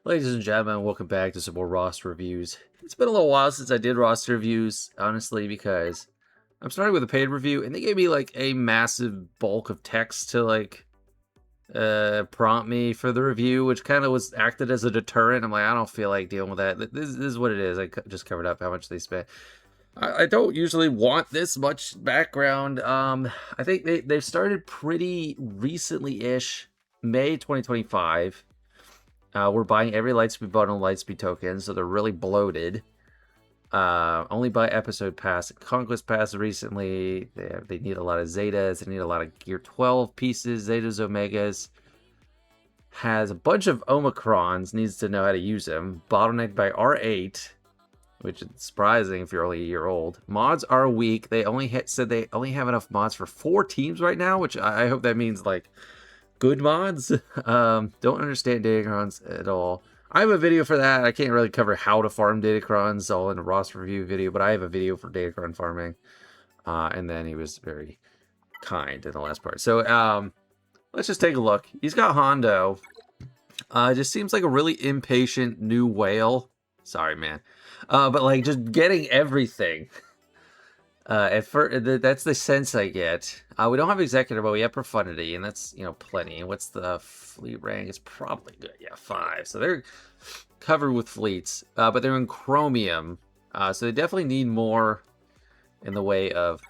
Ladies and gentlemen, welcome back to some more roster reviews. It's been a little while since I did roster reviews, honestly, because I'm starting with a paid review, and they gave me like a massive bulk of text to like prompt me for the review, which kind of was acted as a deterrent. I'm like, I don't feel like dealing with that. This is what it is. I just covered up how much they spent. I don't usually want this much background. I think they've started pretty recently-ish, May 2025. We're buying every Lightspeed bundle Lightspeed token, so they're really bloated. Only buy episode pass and conquest pass recently. They need a lot of Zetas. They need a lot of Gear 12 pieces, Zetas, Omegas. Has a bunch of Omicrons, needs to know how to use them. Bottlenecked by R8, which is surprising if you're only a year old. Mods are weak. They only said they only have enough mods for 4 teams right now, which I hope that means like good mods. Don't understand Datacrons at all. I have a video for that. I can't really cover how to farm Datacrons all in a roster review video, but I have a video for Datacron farming. And then he was very kind in the last part. So let's just take a look. He's got Hondo. Just seems like a really impatient new whale. Sorry, man. But like just getting everything. At first, that's the sense I get. We don't have Executor, but we have Profundity, and that's, you know, plenty. What's the fleet rank? It's probably good. Yeah, 5. So they're covered with fleets, but they're in Chromium. So they definitely need more in the way of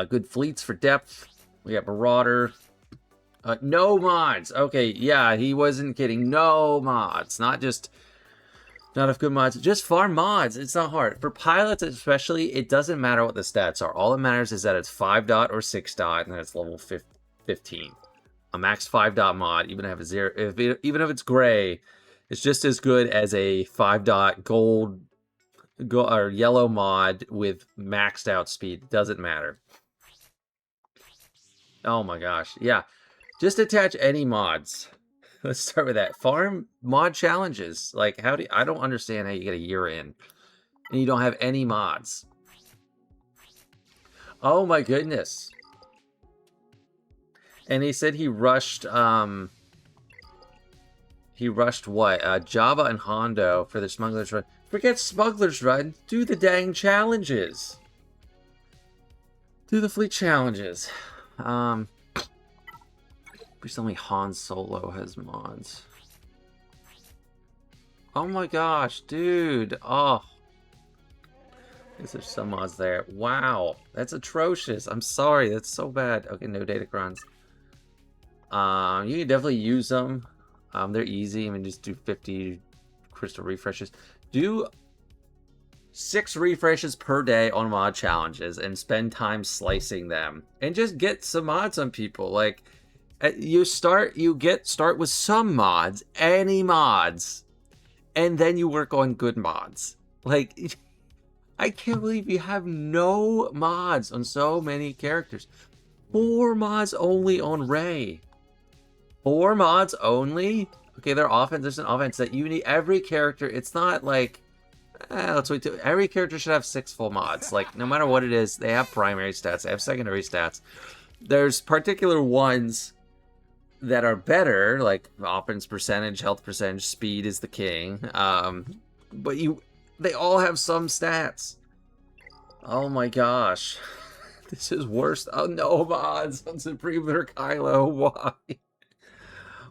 good fleets for depth. We got Marauder. No mods. Okay, yeah, he wasn't kidding. No mods. Not enough good mods. Just farm mods. It's not hard. For pilots especially, it doesn't matter what the stats are. All that matters is that it's 5 dot or 6 dot, and then it's level 15. A max 5 dot mod, even if it's even if it's gray, it's just as good as a 5 dot gold or yellow mod with maxed out speed. It doesn't matter. Oh my gosh. Yeah. Just attach any mods. Let's start with that. Farm mod challenges. Like, I don't understand how you get a year in and you don't have any mods. Oh my goodness. And he said he rushed what? Java and Hondo for the Smuggler's Run. Forget Smuggler's Run. Do the dang challenges. Do the fleet challenges. Please only Han Solo has mods. Oh my gosh, dude. Oh. There's some mods there. Wow. That's atrocious. I'm sorry. That's so bad. Okay, no Datacrons. You can definitely use them. They're easy. I mean, just do 50 crystal refreshes. Do 6 refreshes per day on mod challenges and spend time slicing them. And just get some mods on people. Like, you start with some mods, any mods, and then you work on good mods. Like, I can't believe you have no mods on so many characters. 4 mods only on Rey. 4 mods only? Okay, there's an offense that you need every character. It's not like, let's wait till every character should have 6 full mods. Like, no matter what it is, they have primary stats, they have secondary stats. There's particular ones that are better, like offense percentage, health percentage, speed is the king. But they all have some stats. Oh my gosh. This is worse. Oh, no mods on Supreme Leader Kylo. Why?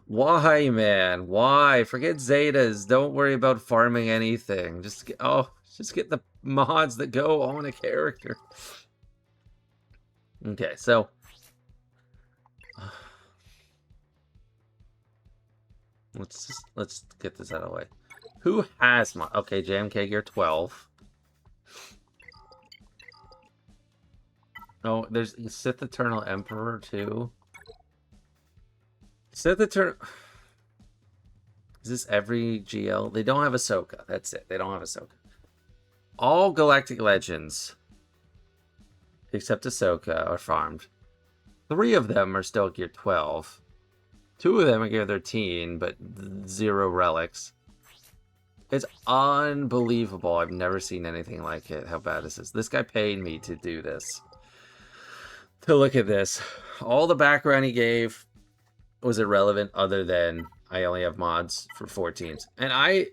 Why, man? Why? Forget Zetas. Don't worry about farming anything. Just get the mods that go on a character. Okay, so let's get this out of the way. Who has mod? Okay, JMK Gear 12. Oh, there's Sith Eternal Emperor too. Sith Eternal. Is this every GL? They don't have Ahsoka. That's it. They don't have Ahsoka. All Galactic Legends, except Ahsoka, are farmed. 3 of them are still Gear 12. 2 of them are Gear 13, but 0 relics. It's unbelievable. I've never seen anything like it. How bad is this? This guy paid me to do this. To look at this. All the background he gave was irrelevant other than I only have mods for 4 teams. And I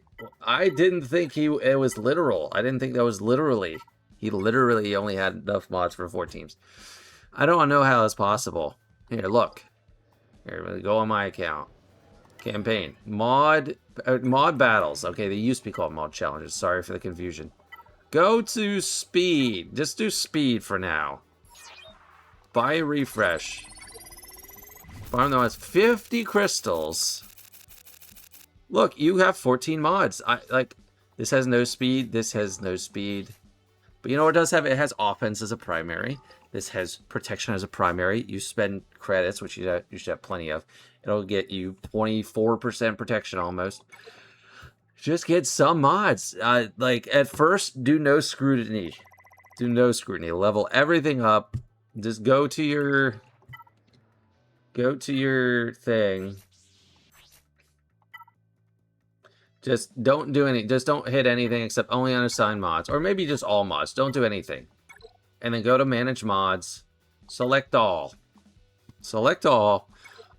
didn't think it was literal. I didn't think that was literally. He literally only had enough mods for 4 teams. I don't know how that's possible. Here, look. Here, go on my account. Campaign. Mod battles. Okay, they used to be called mod challenges. Sorry for the confusion. Go to speed. Just do speed for now. Buy a refresh. Farm though has 50 crystals. Look, you have 14 mods. This has no speed. This has no speed. But you know what it does have? It has offense as a primary. This has protection as a primary. You spend credits, which you should have plenty of. It'll get you 24% protection almost. Just get some mods. At first, do no scrutiny. Do no scrutiny. Level everything up. Just go to your thing. Just don't do any. Just don't hit anything except only unassigned mods, or maybe just all mods. Don't do anything, and then go to manage mods. Select all. Select all.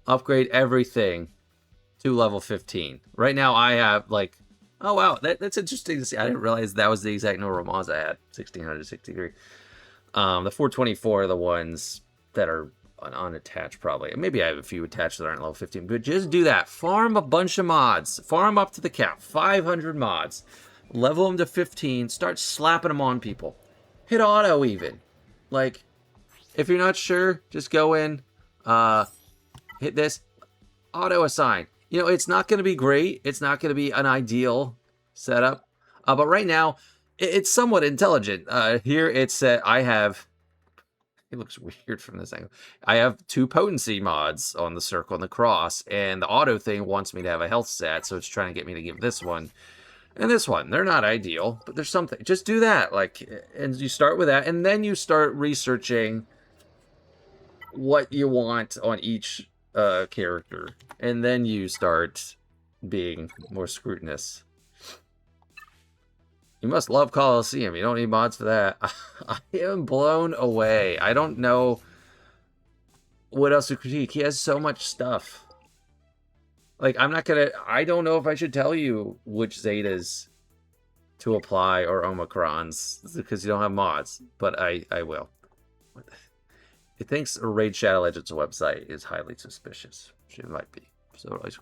Upgrade everything to level 15. Right now I have like, oh wow, that's interesting to see. I didn't realize that was the exact number of mods I had. 1663. The 424 are the ones that are unattached probably. Maybe I have a few attached that aren't level 15, but just do that. Farm a bunch of mods. Farm up to the cap. 500 mods. Level them to 15. Start slapping them on people. Hit auto even. Like, if you're not sure, just go in, hit this, auto assign. You know, it's not going to be great. It's not going to be an ideal setup. But right now, it's somewhat intelligent. Here it's I have... It looks weird from this angle. I have 2 potency mods on the circle and the cross, and the auto thing wants me to have a health stat, so it's trying to get me to give this one and this one. They're not ideal, but there's something. Just do that, and you start with that, and then you start researching what you want on each character, and then you start being more scrutinous. You must love Coliseum. You don't need mods for that. I am blown away. I don't know what else to critique. He has so much stuff. Like, I don't know if I should tell you which Zetas to apply or Omicrons, because you don't have mods, but I will. It thinks Raid Shadow Legends website is highly suspicious. It might be. So it always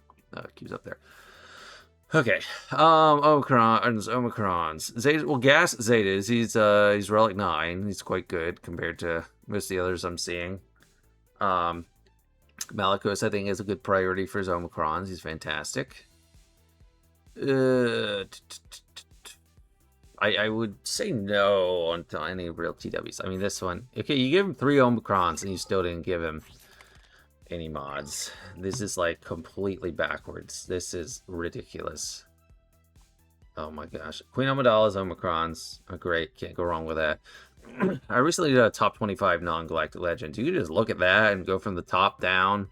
queues up there. Okay. Omicrons. Zeta, well, Gas Zetas, he's Relic 9. He's quite good compared to most of the others I'm seeing. Malicos, I think, is a good priority for his Omicrons. He's fantastic. I would say no on any real TWs. I mean, this one. Okay, you give him 3 Omicrons and you still didn't give him any mods. This is like completely backwards. This is ridiculous. Oh my gosh. Queen Amidala's Omicrons are great. Can't go wrong with that. I recently did a top 25 non-galactic legends. You can just look at that and go from the top down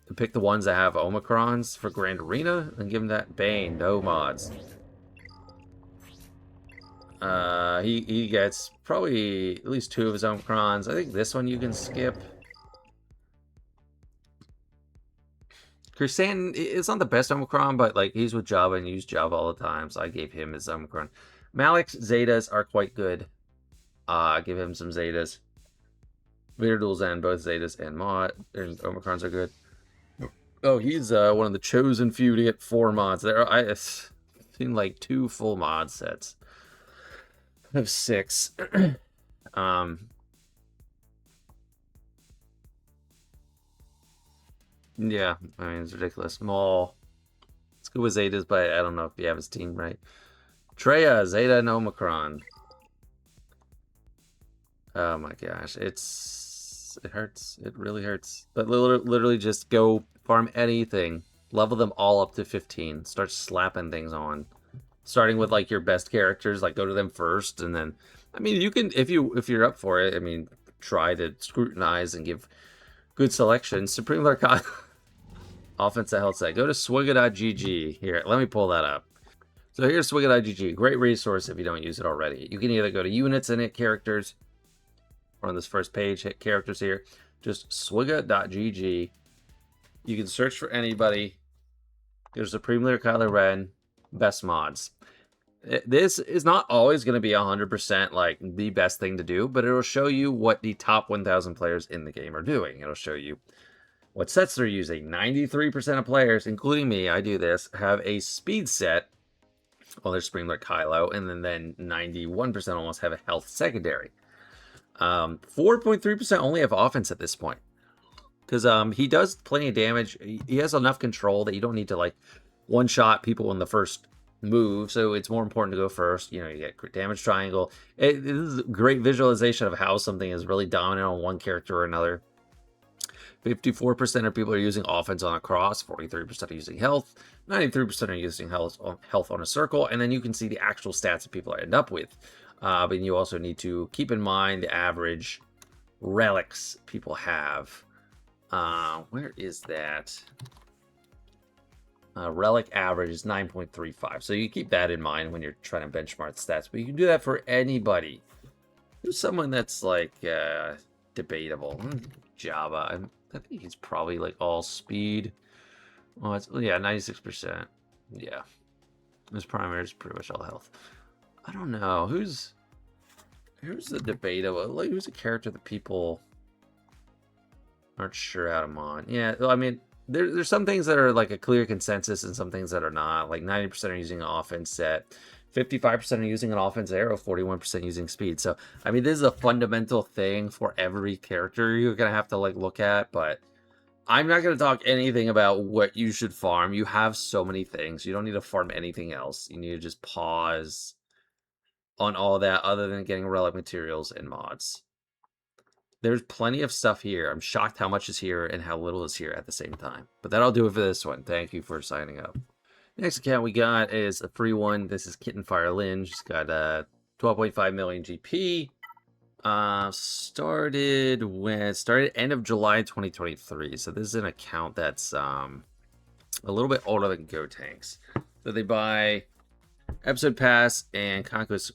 and pick the ones that have Omicrons for Grand Arena and give him that. Bane, no mods. He gets probably at least 2 of his Omicrons. I think this one you can skip. Chrysanthemum, it's not the best Omicron, but like he's with Java and used Java all the time, so I gave him his Omicron. Malik's Zetas are quite good. Give him some Zetas. Vader Dual Zen, both Zetas and Omicrons are good. Oh, he's one of the chosen few to get 4 mods. I've seen like 2 full mod sets. I have 6. Yeah, I mean, it's ridiculous. Maul. It's good with Zetas, but I don't know if you have his team right. Treya, Zeta, and Omicron. Oh my gosh, it hurts. It really hurts. But literally just go farm anything. Level them all up to 15. Start slapping things on. Starting with like your best characters, like go to them first, and then I mean you can if you're up for it, I mean try to scrutinize and give good selections. Supreme Larcon offensive health set. Go to swigga.gg. Here, let me pull that up. So here's swigga.gg. Great resource if you don't use it already. You can either go to units and hit characters, or on this first page, hit characters here. Just swigga.gg. You can search for anybody. There's Supreme Leader Kylo Ren, best mods. This is not always going to be 100% like the best thing to do, but it'll show you what the top 1,000 players in the game are doing. It'll show you what sets they're using. 93% of players, including me, I do this, have a speed set. Well, there's Supreme Leader Kylo, and then 91% almost have a health secondary. 4.3% only have offense at this point. Because he does plenty of damage. He has enough control that you don't need to like one-shot people in the first move. So it's more important to go first. You know, you get damage triangle. This is a great visualization of how something is really dominant on one character or another. 54% of people are using offense on a cross. 43% are using health. 93% are using health on a circle. And then you can see the actual stats that people end up with. But you also need to keep in mind the average relics people have. Where is that? Relic average is 9.35. So you keep that in mind when you're trying to benchmark stats. But you can do that for anybody. There's someone that's like debatable. Java. I think he's probably like all speed. Oh, it's, yeah, 96%. Yeah. His primary is pretty much all health. I don't know. Who's the debatable? Like, who's a character that people aren't sure how to mod? Yeah, I mean, there's some things that are like a clear consensus and some things that are not. Like 90% are using an offense set, 55% are using an offense arrow, 41% using speed. So, I mean, this is a fundamental thing for every character you're going to have to like look at, but I'm not going to talk anything about what you should farm. You have so many things. You don't need to farm anything else. You need to just pause on all that other than getting relic materials and mods. There's plenty of stuff here. I'm shocked how much is here and how little is here at the same time. But that'll do it for this one. Thank you for signing up. Next account we got is a free one. This is Kittenfirelynn. She's got 12.5 million GP. Started end of July 2023. So this is an account that's a little bit older than GoTanks. So they buy Episode Pass and Conquest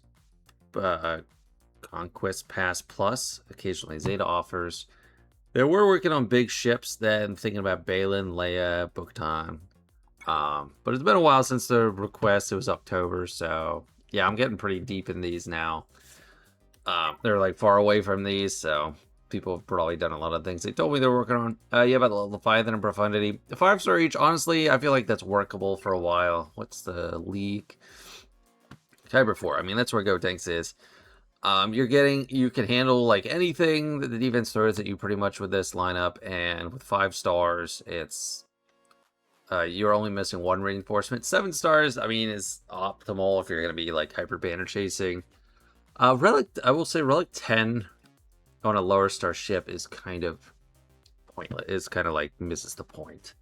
Pass Plus, occasionally Zeta offers. They were working on big ships, then thinking about Balin, Leia, Bo-Katan. But it's been a while since the request. It was October, so yeah, I'm getting pretty deep in these now. They're like far away from these, so people have probably done a lot of things they told me they're working on. Yeah, about the Leviathan and Profundity. The 5-star each, honestly, I feel like that's workable for a while. What's the leak? Kyber 4. I mean, that's where GoTanks is. You can handle like anything that the defense throws at you pretty much with this lineup, and with 5 stars, it's you're only missing 1 reinforcement. 7 stars, I mean, is optimal if you're gonna be like hyper banner chasing. Relic, I will say Relic 10 on a lower star ship is kind of pointless. It's kind of like misses the point.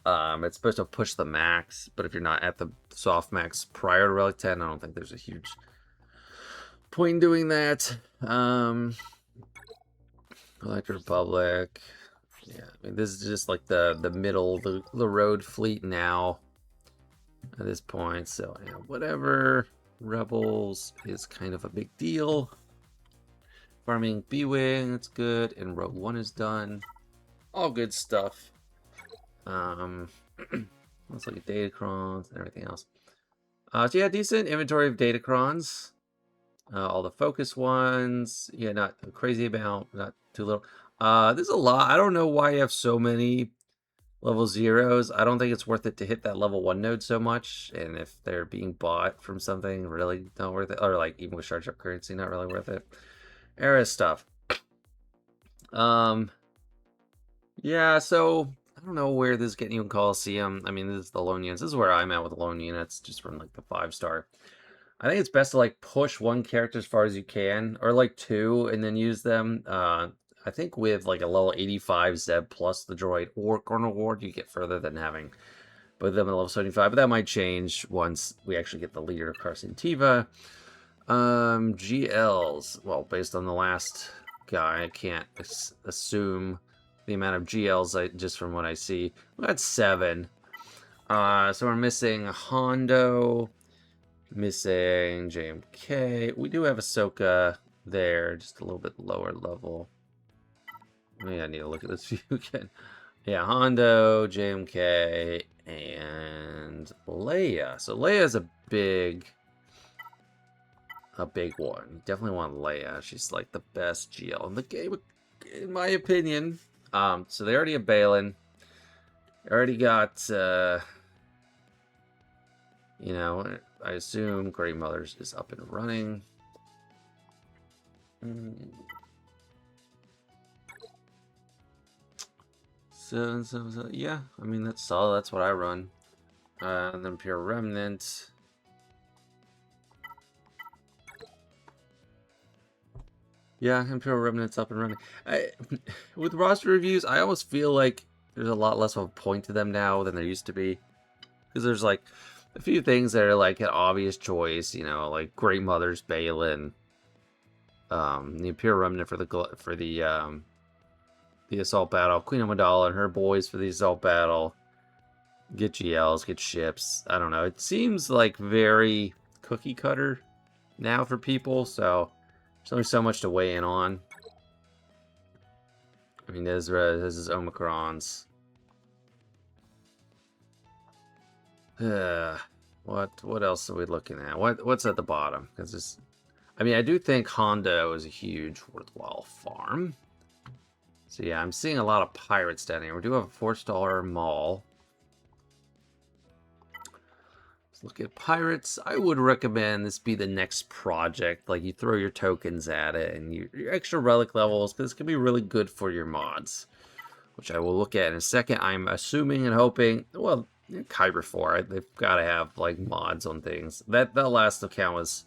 It's supposed to push the max, but if you're not at the soft max prior to Relic 10, I don't think there's a huge point in doing that. Galactic Republic. Yeah, I mean, this is just like the middle, the road fleet now at this point. So, yeah, whatever. Rebels is kind of a big deal. Farming B-Wing, that's good. And Rogue One is done. All good stuff. Let's look at Datacrons and everything else. So yeah, decent inventory of Datacrons. All the focus ones. Yeah, not a crazy amount, not too little. There's a lot. I don't know why you have so many level 0s. I don't think it's worth it to hit that level 1 node so much. And if they're being bought from something, really not worth it. Or like even with charge up currency, not really worth it. Era stuff. Yeah, so I don't know where this is getting you in Coliseum. I mean, this is the lone units. This is where I'm at with the lone units, just from like the 5-star. I think it's best to like push 1 character as far as you can, or like 2, and then use them. I think with like a level 85 Zeb plus the droid or Colonel Ward, you get further than having both of them at level 75. But that might change once we actually get the leader, Carson Tiva. GLs. Well, based on the last guy, I can't assume the amount of GLs just from what I see. We got 7. So we're missing Hondo. Missing JMK. We do have Ahsoka there, just a little bit lower level. Maybe I need to look at this view again. Yeah, Hondo, JMK, And Leia. So Leia's a big one. You definitely want Leia. She's like the best GL in the game, in my opinion. So they already have Balin. Already got, you know, I assume Great Mothers is up and running. So, yeah, I mean, that's solid. That's what I run. And then Pure Remnant. Yeah, Imperial Remnant's up and running. With roster reviews, I almost feel like there's a lot less of a point to them now than there used to be. Because there's like a few things that are like an obvious choice, you know, like Great Mother's Balin, the Imperial Remnant for the assault battle, Queen Amidala and her boys for the assault battle. Get GLs, get ships. I don't know. It seems like very cookie cutter now for people, so there's only so much to weigh in on. I mean, this is Omicron's. What else are we looking at? What's at the bottom? Because this, I mean, I do think Hondo is a huge worthwhile farm. So yeah, I'm seeing a lot of pirates down here. We do have a 4-star mall. Let's look at pirates. I would recommend this be the next project. Like, you throw your tokens at it and your extra relic levels, because this can be really good for your mods, which I will look at in a second. I'm assuming and hoping, well, Kyber 4, they've got to have like mods on things. That last account was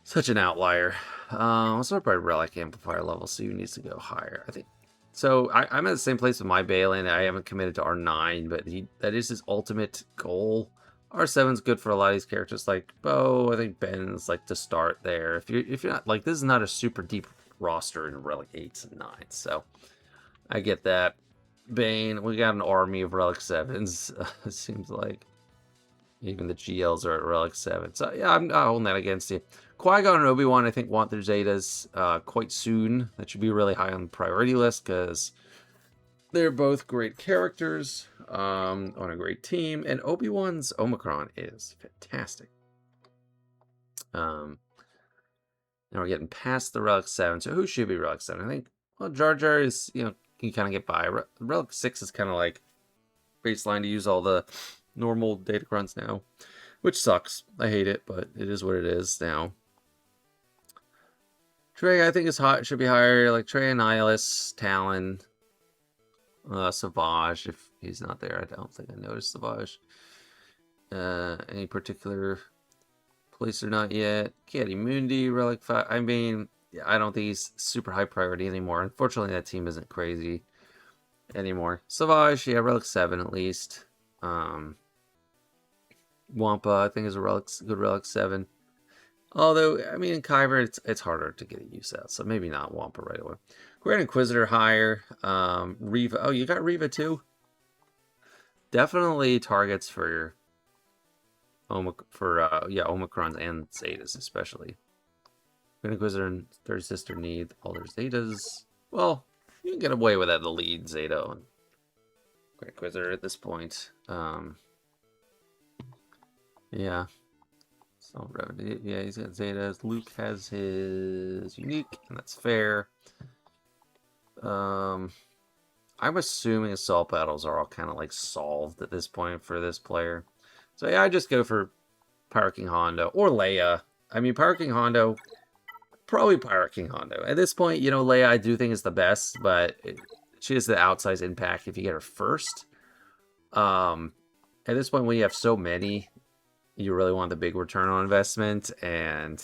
such an outlier. Let's start by relic amplifier level. So you needs to go higher, I think. So I'm at the same place with my Balin. I haven't committed to R9, but that is his ultimate goal. R7's good for a lot of these characters, like Bo. I think Ben's like to start there. If you're not like, this is not a super deep roster in relic 8s and 9s, so I get that. Bane, we got an army of relic 7s. It seems like even the GLs are at relic 7. So yeah, I'm not holding that against you. Qui-Gon and Obi-Wan, I think, want their Zetas quite soon. That should be really high on the priority list, because they're both great characters on a great team, and Obi-Wan's Omicron is fantastic. Now we're getting past the relic 7, so who should be relic 7? I think, well, Jar Jar is, you know, can kind of get by. Relic 6 is kind of like baseline to use all the normal data runs now, which sucks. I hate it, but it is what it is now. Trey, I think, is hot. Should be higher. Like Trey, Annihilus, Talon, Savage. If he's not there, I don't think I noticed Savage. Any particular place or not yet? Caddy Mundi, Relic 5. I mean, yeah, I don't think he's super high priority anymore. Unfortunately, that team isn't crazy anymore. Savage, yeah, Relic 7 at least. Wampa, I think, is a good Relic 7. Although, I mean, in Kyber, it's harder to get a use out, so maybe not Wampa right away. Grand Inquisitor higher. Reva. Oh, you got Reva too? Definitely targets for Omicrons and Zetas especially. Grand Inquisitor and Third Sister need all their Zetas. Well, you can get away with that, the lead Zeta and Grand Inquisitor at this point. Yeah. So, yeah, he's got Zetas. Luke has his unique, and that's fair. I'm assuming assault battles are all kind of like solved at this point for this player. So yeah, I just go for Pirate King Hondo or Leia. I mean, Pirate King Hondo, probably Pirate King Hondo. At this point, you know, Leia I do think is the best, but she has the outsized impact if you get her first. At this point, when you have so many, you really want the big return on investment, and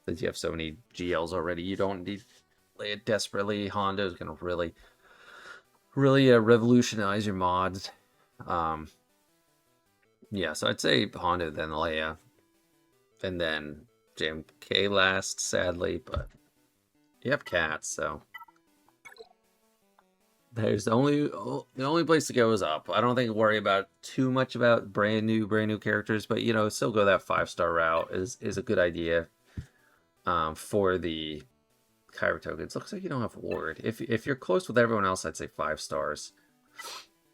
since you have so many GLs already, you don't need Leia desperately. Hondo is going to really revolutionize your mods. Yeah, so I'd say Hondo, then Leia, and then JMK last, sadly, but you have cats, so there's the only place to go is up. I don't think worry about too much about brand new characters, but you know, still go that 5-star route is a good idea for the Kyber tokens. Looks like you don't have Ward. If you're close with everyone else, I'd say 5 stars.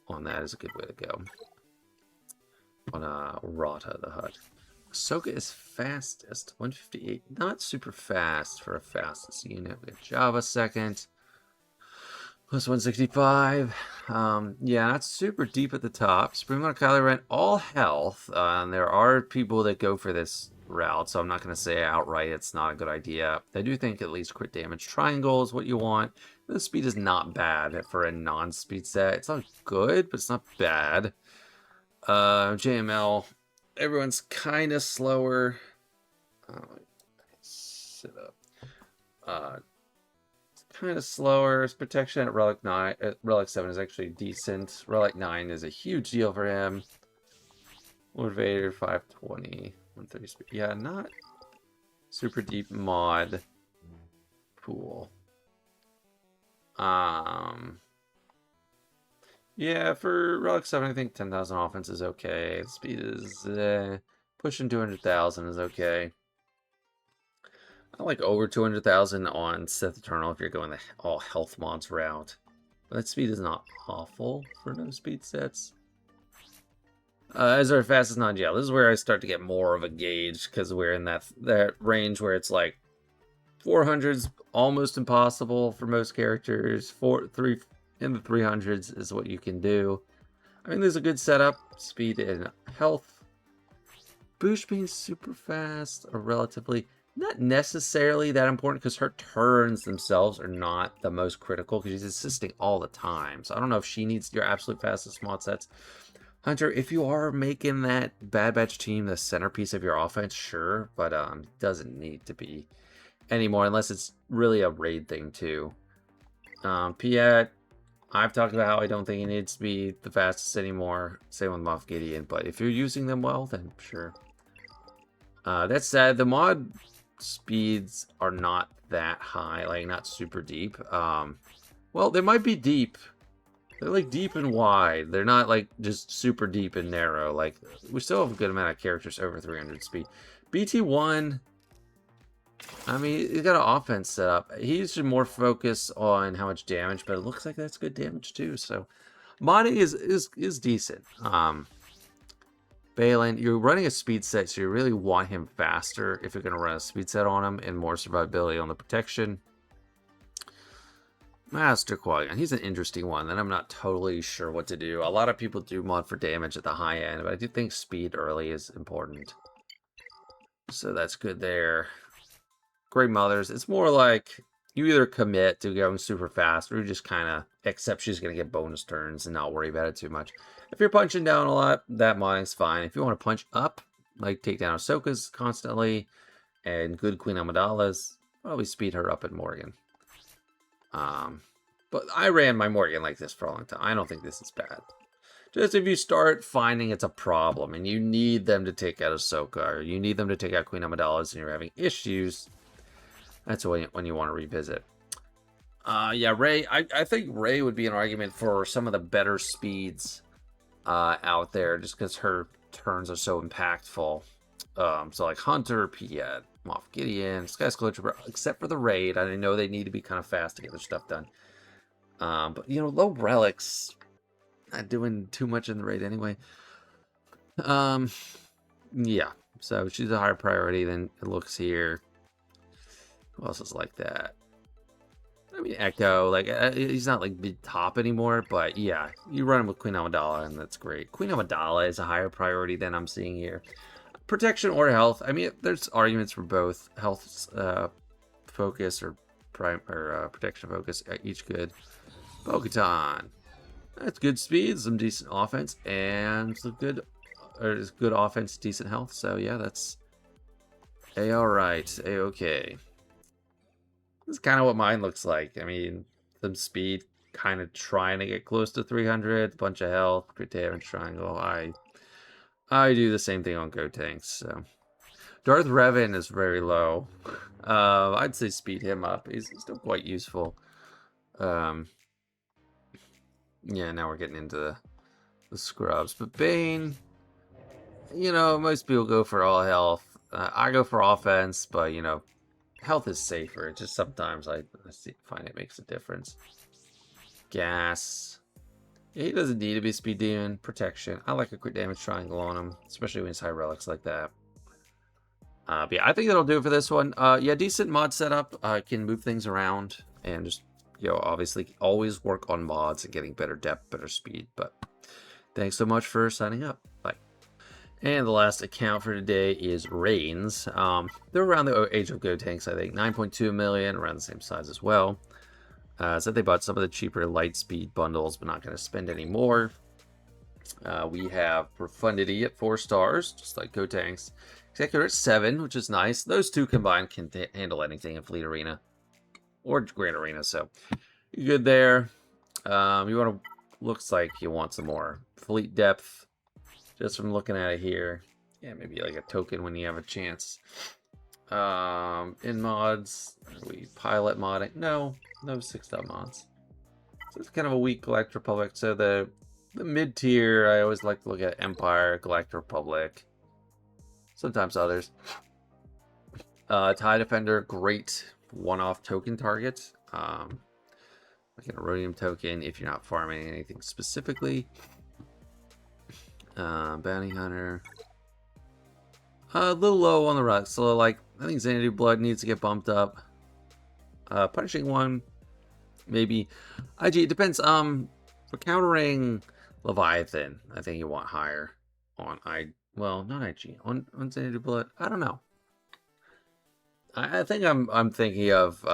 on that is a good way to go. On Rata, the Hut. Ahsoka is fastest, 158. Not super fast for a fastest unit. We have Java second, plus 165. Yeah, not super deep at the top. Supreme Lord Kylo Ren, all health. And there are people that go for this route, so I'm not going to say outright it's not a good idea. I do think at least crit damage triangle is what you want. The speed is not bad for a non-speed set. It's not good, but it's not bad. JML, everyone's kind of slower. Sit up. It's kind of slower. His protection at Relic 9, Relic 7 is actually decent. Relic 9 is a huge deal for him. Lord Vader 520, 130 speed. Yeah, not super deep mod pool. Yeah, for Relic 7, I think 10,000 offense is okay. Speed is pushing 200,000 is okay. I like over 200,000 on Sith Eternal if you're going the all health mods route. But that speed is not awful for no speed sets. As our fastest non-gel, this is where I start to get more of a gauge because we're in that range where it's like 400's almost impossible for most characters. 3 in the 300s is what you can do. I mean, there's a good setup. Speed and health. Boosh being super fast or relatively not necessarily that important because her turns themselves are not the most critical because she's assisting all the time. So I don't know if she needs your absolute fastest mod sets. Hunter, if you are making that Bad Batch team the centerpiece of your offense, sure, but it doesn't need to be anymore unless it's really a raid thing too. Piet, I've talked about how I don't think he needs to be the fastest anymore. Same with Moff Gideon, but if you're using them well, then sure. That said, the mod speeds are not that high, like not super deep. Well, they might be deep. They're like deep and wide. They're not like just super deep and narrow. Like we still have a good amount of characters over 300 speed. BT1, I mean, he's got an offense set up. He should more focus on how much damage, but it looks like that's good damage too. So modding is decent. Balin, you're running a speed set, so you really want him faster if you're going to run a speed set on him and more survivability on the protection. Master Qui-Gon, he's an interesting one that I'm not totally sure what to do. A lot of people do mod for damage at the high end, but I do think speed early is important. So that's good there. Great Mothers, it's more like you either commit to going super fast or you just kind of accept she's going to get bonus turns and not worry about it too much. If you're punching down a lot, that modding's fine. If you want to punch up, like take down Ahsoka's constantly, and good Queen Amidala's, probably speed her up at Morgan. But I ran my Morgan like this for a long time. I don't think this is bad. Just if you start finding it's a problem and you need them to take out Ahsoka or you need them to take out Queen Amidala's and you're having issues, that's when you want to revisit. Yeah, Rey. I think Rey would be an argument for some of the better speeds out there just because her turns are so impactful. So like Hunter, Piet, Moff Gideon, Skyscraper, except for the raid. I know they need to be kind of fast to get their stuff done. But you know, low relics, not doing too much in the raid anyway. Yeah. So she's a higher priority than it looks here. Who else is like that? I mean, Echo, like, he's not like mid top anymore, but yeah, you run him with Queen Amidala, and that's great. Queen Amidala is a higher priority than I'm seeing here. Protection or health. I mean, there's arguments for both. Health focus or protection focus, each good. Bo-Katan. That's good speed, some decent offense, and some good offense, decent health. So yeah, that's alright, okay. This is kind of what mine looks like. I mean, some speed, kind of trying to get close to 300, bunch of health, crit damage triangle. I do the same thing on Go Tanks. So Darth Revan is very low. I'd say speed him up. He's still quite useful. Yeah, now we're getting into the scrubs. But Bane, you know, most people go for all health. I go for offense, but you know, health is safer. It's just sometimes I find it makes a difference. Gas. Yeah, he doesn't need to be speed demon. Protection. I like a quick damage triangle on him, especially when he's high relics like that. But yeah, I think that'll do it for this one. Yeah, decent mod setup. Can move things around and just, obviously always work on mods and getting better depth, better speed. But thanks so much for signing up. Bye. And the last account for today is Rainz. They're around the age of Go tanks, I think. 9.2 million, around the same size as well. So they bought some of the cheaper light speed bundles, but not going to spend any more. We have Profundity at 4 stars, just like Go tanks. Executor at 7, which is nice. Those two combined can handle anything in Fleet Arena or Grand Arena, so you're good there. You want to, looks like you want some more fleet depth, just from looking at it here. Yeah, maybe like a token when you have a chance. In mods, we pilot modding. No 6-star mods. So it's kind of a weak Galactic Republic. So the mid tier, I always like to look at Empire, Galactic Republic. Sometimes others. TIE Defender, great one-off token target. Like an Erodium token if you're not farming anything specifically. Bounty Hunter. A little low on the rest. So, like, I think Xanadu Blood needs to get bumped up. Punishing one, maybe. IG, it depends. For countering Leviathan, I think you want higher on well, not IG. On Xanadu Blood, I don't know. I think I'm thinking of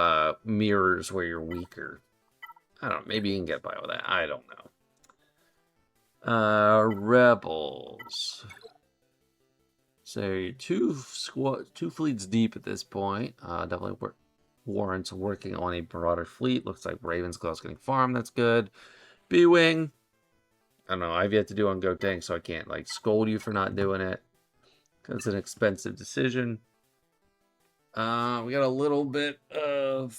mirrors where you're weaker. I don't know. Maybe you can get by with that. I don't know. Rebels. So two fleets deep at this point. Definitely warrants working on a broader fleet. Looks like Ravensclaw's getting farmed. That's good. B-Wing. I don't know. I've yet to do on Go Tank, so I can't like scold you for not doing it. Because it's an expensive decision. We got a little bit on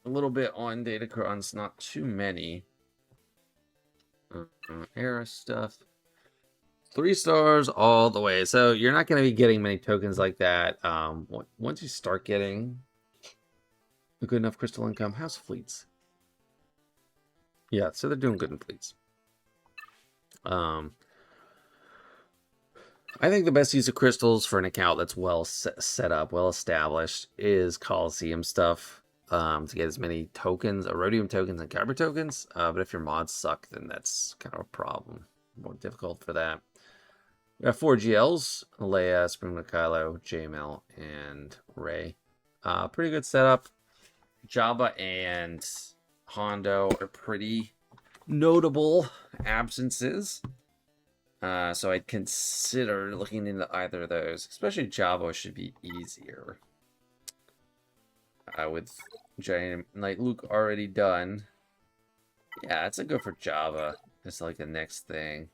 Datacrons, not too many. Era stuff. 3 stars all the way. So you're not going to be getting many tokens like that. Once you start getting a good enough crystal income, how's fleets? Yeah, so they're doing good in fleets. I think the best use of crystals for an account that's well set up, well established, is Coliseum stuff. To get as many tokens, Erodium tokens, and Kyber tokens. But if your mods suck, then that's kind of a problem. More difficult for that. We have 4 GLs, Leia, Spring Kylo, JML, and Rey. Pretty good setup. Jabba and Hondo are pretty notable absences. So I'd consider looking into either of those. Especially Jabba should be easier. With Giant Knight Luke already done. Yeah, it's a go for Jabba. It's like the next thing.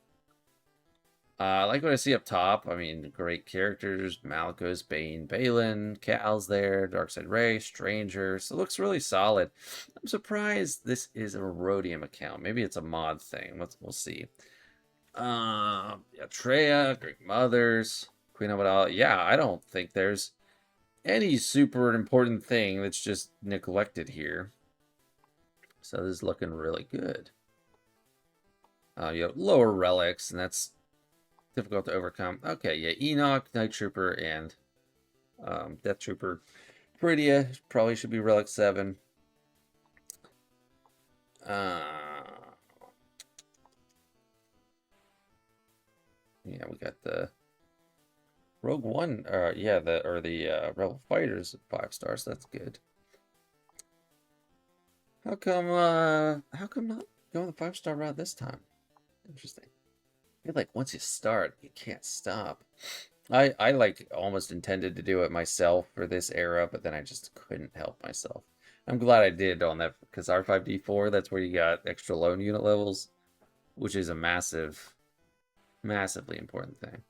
I like what I see up top. I mean, great characters. Malicos, Bane, Balin, Cal's there, Darkseid Rey, Stranger. So it looks really solid. I'm surprised this is a Rhodium account. Maybe it's a mod thing. We'll see. Yeah, Treya, Greek Mothers, Queen of It All. Yeah, I don't think there's any super important thing that's just neglected here. So this is looking really good. You have lower relics, and that's difficult to overcome. Okay, yeah, Enoch, Night Trooper, and Death Trooper. Peridia probably should be Relic 7. Yeah, we got the Rogue One, yeah, the Rebel Fighters 5 stars. That's good. How come not going the 5-star route this time? Interesting. I feel like once you start, you can't stop. I like almost intended to do it myself for this era, but then I just couldn't help myself. I'm glad I did on that, because R5D4, that's where you got extra lone unit levels, which is a massively important thing.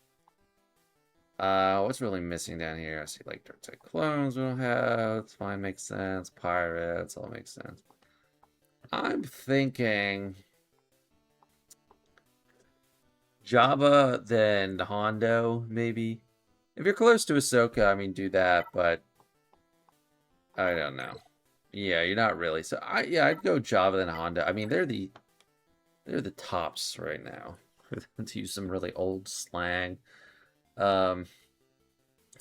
What's really missing down here? I see like Dark Side clones we don't have. It's fine, makes sense. Pirates, all makes sense. I'm thinking Jabba, then Hondo, maybe. If you're close to Ahsoka, I mean, do that, but I don't know. Yeah, you're not really. So, I'd go Jabba, then Hondo. I mean, they're the They're the tops right now. To use some really old slang. Um,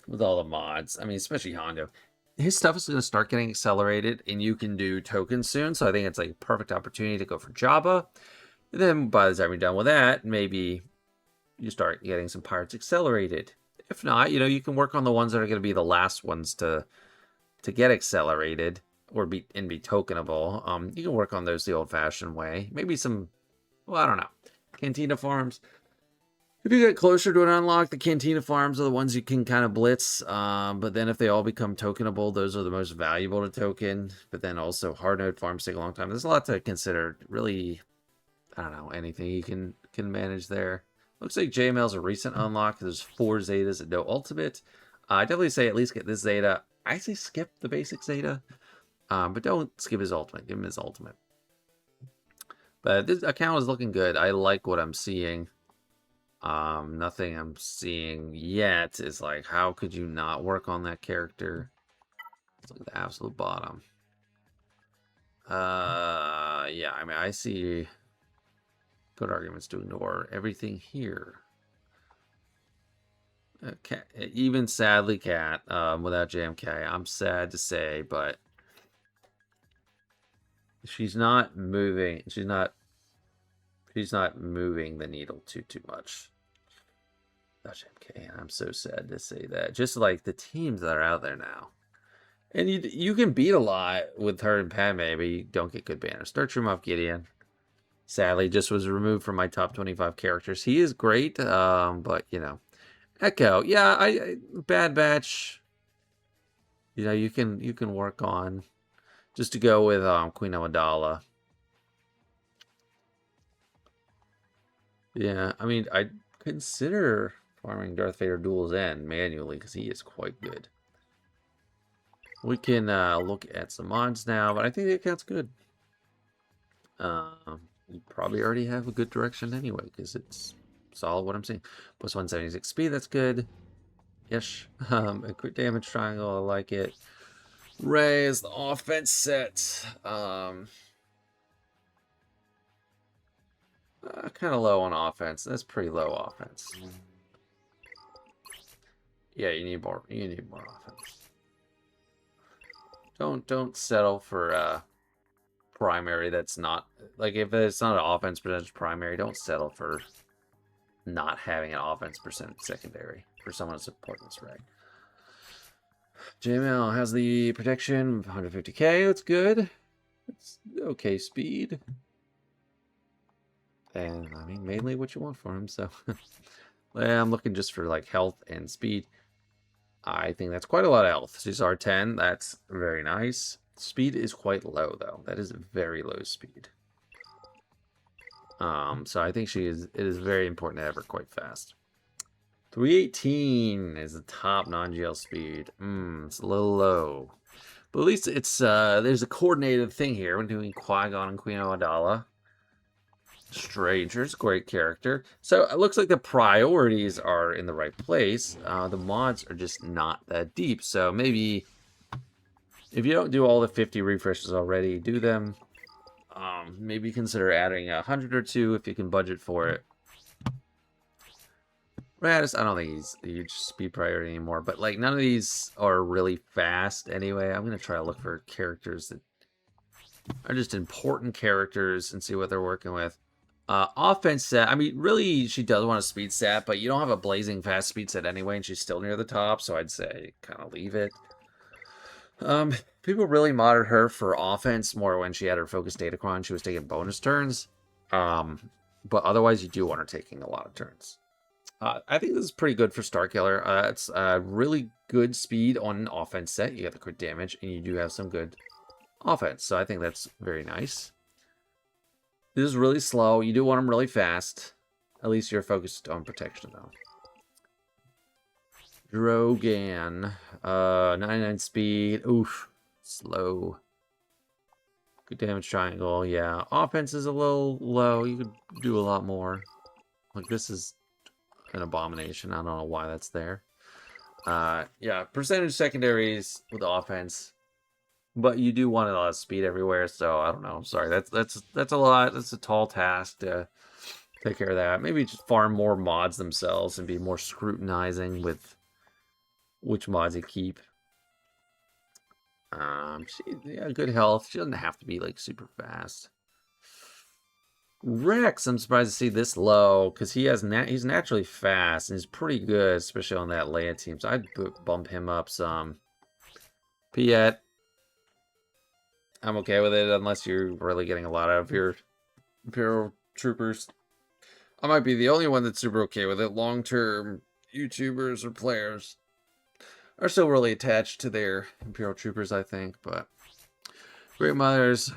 with all the mods. I mean, especially Hondo. His stuff is going to start getting accelerated, and you can do tokens soon. So I think it's like a perfect opportunity to go for Jabba. And then by the time you're done with that, maybe you start getting some pirates accelerated. If not, you can work on the ones that are going to be the last ones to get accelerated or be tokenable. You can work on those the old-fashioned way. Maybe some, well, I don't know, Cantina farms. If you get closer to an unlock, the Cantina farms are the ones you can kind of blitz. But then if they all become tokenable, those are the most valuable to token. But then also hard node farms take a long time. There's a lot to consider. Really, I don't know, anything you can manage there. Looks like JML's a recent unlock. There's 4 Zetas and no ultimate. I definitely say at least get this Zeta. I say skip the basic Zeta. But don't skip his ultimate. Give him his ultimate. But this account is looking good. I like what I'm seeing. Nothing I'm seeing yet is like, how could you not work on that character? Let's look at the absolute bottom. Yeah, I mean, I see good arguments to ignore everything here. Cat, even sadly, Cat, without JMK, I'm sad to say, but she's not moving. She's not moving the needle too much. Gosh, MK, I'm so sad to say that. Just like the teams that are out there now. And you can beat a lot with her and Padme, but you don't get good banners. Sturtrum off Gideon. Sadly, just was removed from my top 25 characters. He is great, but, Echo. Yeah, I Bad Batch. You can work on. Just to go with Queen Amidala. Yeah, I mean, I consider farming Darth Vader Duel's End manually because he is quite good. We can look at some mods now, but I think the account's good. You probably already have a good direction anyway because it's solid what I'm seeing. Plus 176 speed, that's good. Yes. A quick damage triangle, I like it. Ray is the offense set. Kind of low on offense. That's pretty low offense. Yeah, you need more offense. Don't settle for primary that's not like if it's not an offense percentage primary, don't settle for not having an offense percentage secondary for someone to support this reg. JML has the protection 150k, that's good. It's okay speed. And I mean mainly what you want for him, so I'm looking just for like health and speed. I think that's quite a lot of health. She's R10, that's very nice. Speed is quite low though. That is very low speed. So I think it is very important to have her quite fast. 318 is the top non-GL speed. It's a little low. But at least it's there's a coordinated thing here when doing Qui-Gon and Queen Amidala. Stranger's great character. So it looks like the priorities are in the right place. The mods are just not that deep. So maybe if you don't do all the 50 refreshes already, do them. Maybe consider adding 100 or 2 if you can budget for it. Radis, I don't think he's a huge speed priority anymore, but like none of these are really fast anyway. I'm gonna try to look for characters that are just important characters and see what they're working with. Offense set, I mean, really, she does want a speed set, but you don't have a blazing fast speed set anyway, and she's still near the top, so I'd say kind of leave it. People really modded her for offense more when she had her focus datacron. She was taking bonus turns. But otherwise, you do want her taking a lot of turns. I think this is pretty good for Starkiller. It's really good speed on an offense set. You get the crit damage, and you do have some good offense. So I think that's very nice. This is really slow. You do want them really fast. At least you're focused on protection, though. Drogan. 99 speed. Oof. Slow. Good damage triangle. Yeah. Offense is a little low. You could do a lot more. Like, this is an abomination. I don't know why that's there. Yeah. Percentage secondaries with offense. But you do want a lot of speed everywhere, so I don't know. Sorry, that's a lot. That's a tall task to take care of that. Maybe just farm more mods themselves and be more scrutinizing with which mods you keep. Yeah, good health. She doesn't have to be like super fast. Rex, I'm surprised to see this low because he's naturally fast and he's pretty good, especially on that Leia team. So I'd bump him up some. Piet, I'm okay with it unless you're really getting a lot out of your Imperial troopers. I might be the only one that's super okay with it. Long-term YouTubers or players are still really attached to their Imperial troopers, I think, but Great Mothers,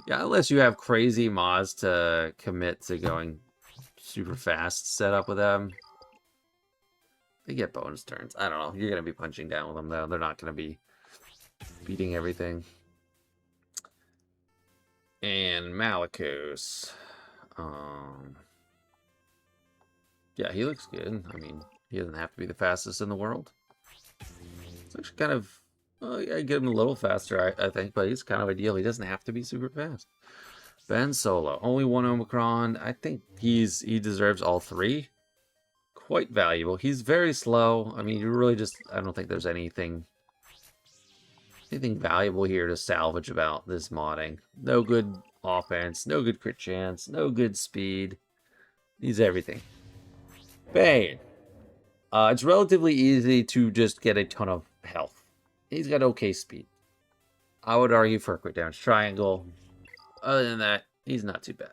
yeah, unless you have crazy mods to commit to going super fast setup with them, they get bonus turns. I don't know. You're going to be punching down with them, though. They're not going to be beating everything. And Malicos. Yeah, he looks good. I mean, he doesn't have to be the fastest in the world. It's actually kind of... Well, yeah, get him a little faster, I think, but he's kind of ideal. He doesn't have to be super fast. Ben Solo, only one Omicron. I think he deserves all three. Quite valuable. He's very slow. I mean, you really just... I don't think there's anything valuable here to salvage about this modding. No good offense, no good crit chance, no good speed. Needs everything. Bane. It's relatively easy to just get a ton of health. He's got okay speed. I would argue for a quick damage triangle. Other than that, he's not too bad.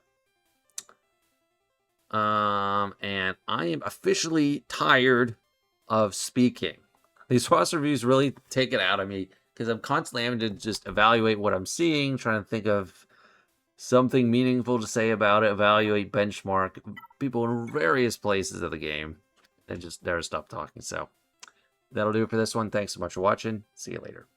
And I am officially tired of speaking. These roster reviews really take it out of me because I'm constantly having to just evaluate what I'm seeing, trying to think of something meaningful to say about it, evaluate, benchmark people in various places of the game, and just never stop talking. So that'll do it for this one. Thanks so much for watching. See you later.